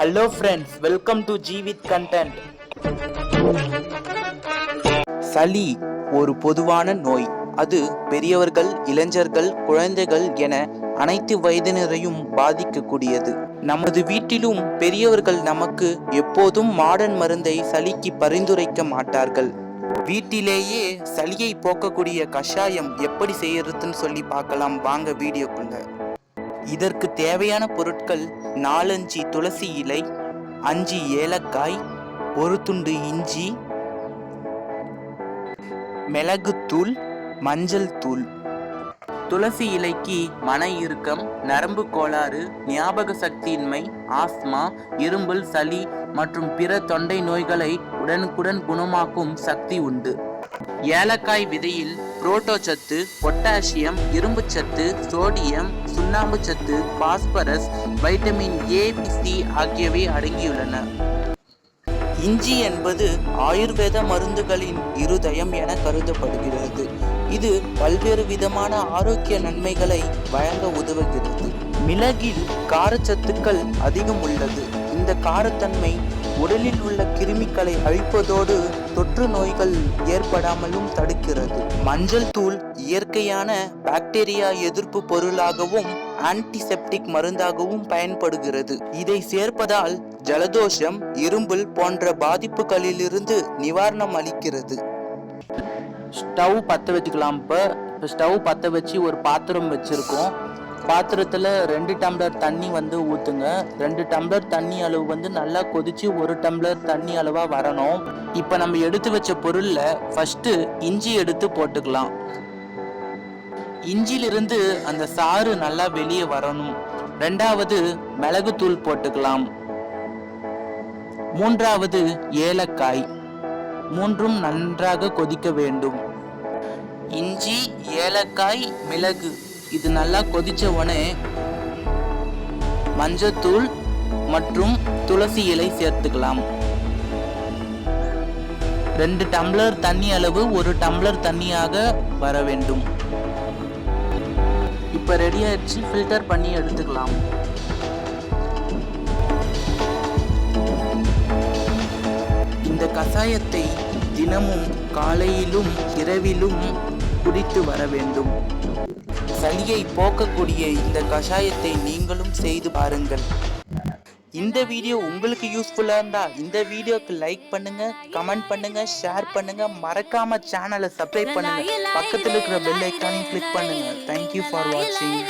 Hello friends, welcome to G with Content. சளி ஒரு பொதுவான நோய். அது பெரியவர்கள், இளைஞர்கள், குழந்தைகள் என அனைத்து வயதினரையும் பாதிக்கக்கூடியது. நமது வீட்டிலும் பெரியவர்கள் நமக்கு எப்போதும் மாடர்ன் மருந்தை சளிக்கு பரிந்துரைக்க மாட்டார்கள். வீட்டிலேயே சளியை போக்கக்கூடிய கஷாயம் எப்படி செய்யறதுன்னு சொல்லி பார்க்கலாம் வாங்க வீடியோக்குள்ள. இதற்கு தேவையான பொருட்கள் 4-5 துளசி இலை, 5 ஏலக்காய், ஒரு துண்டு இஞ்சி, மிளகுத்தூள், மஞ்சள் தூள். துளசி இலைக்கு மன இறுக்கம், நரம்பு கோளாறு, ஞாபக சக்தியின்மை, ஆஸ்மா, இரும்பல், சளி மற்றும் பிற தொண்டை நோய்களை உடனுக்குடன் குணமாக்கும் சக்தி உண்டு. ஏலக்காய் விதையில் புரோட்டோச்சத்து, பொட்டாசியம், இரும்பு சத்து, சோடியம், சுண்ணாம்பு சத்து, பாஸ்பரஸ், வைட்டமின் ஏ, சி ஆகியவை அடங்கியுள்ளன. இஞ்சி என்பது ஆயுர்வேத மருந்துகளின் இருதயம் என கருதப்படுகிறது. இது பல்வேறு விதமான ஆரோக்கிய நன்மைகளை வழங்க உதவுகிறது. மிளகில் காரச்சத்துக்கள் அதிகம் உள்ளது. இந்த காரத்தன்மை உடலில் உள்ள கிருமிகளை அழிப்பதோடு தொற்று நோய்கள் ஏற்படாமலும் தடுக்கிறது. மஞ்சள் தூள் இயற்கையான பாக்டீரியா எதிர்ப்பு பொருளாகவும் ஆன்டிசெப்டிக் மருந்தாகவும் பயன்படுகிறது. இதை சேர்ப்பதால் ஜலதோஷம், இரும்பல் போன்ற பாதிப்புகளிலிருந்து நிவாரணம் அளிக்கிறது. ஸ்டவ் பற்ற வச்சுக்கலாம். இப்போ ஸ்டவ் பற்ற வச்சு ஒரு பாத்திரம் வச்சிருக்கோம். பாத்திரத்தில் 2 டம்ளர் தண்ணி ஊற்றுங்க. 2 டம்ளர் தண்ணி அளவு நல்லா கொதிச்சு 1 டம்ளர் தண்ணி அளவாக வரணும். இப்போ நம்ம எடுத்து வச்ச பொருளில் ஃபஸ்ட்டு இஞ்சி எடுத்து போட்டுக்கலாம். இஞ்சிலிருந்து அந்த சாறு நல்லா வெளியே வரணும். 2வது மிளகுத்தூள் போட்டுக்கலாம். 3வது ஏலக்காய். 3ம் நன்றாக கொதிக்க வேண்டும். இஞ்சி, ஏலக்காய், மிளகு இது நல்லா கொதிச்ச உடனே மஞ்சத்தூள் மற்றும் துளசி இலை சேர்த்துக்கலாம். 2 டம்ளர் தண்ணி அளவு 1 டம்ளர் தண்ணியாக வர வேண்டும். இப்ப ரெடி ஆயிடுச்சு. ஃபில்டர் பண்ணி எடுத்துக்கலாம். இந்த கஷாயத்தை தினமும் காலையிலும் இரவிலும் குடித்து வர வேண்டும். சளியை போக்கக்கூடிய இந்த கஷாயத்தை நீங்களும் செய்து பாருங்கள். இந்த வீடியோ உங்களுக்கு யூஸ்ஃபுல்லா இருந்தா இந்த வீடியோக்கு லைக் பண்ணுங்க, கமெண்ட் பண்ணுங்க, ஷேர் பண்ணுங்க, மறக்காம சேனலை சப்ஸ்கிரைப் பண்ணுங்க, பக்கத்தில் இருக்கிற பெல் ஐக்கானையும் கிளிக் பண்ணுங்க. தேங்க்யூ ஃபார் வாட்சிங்.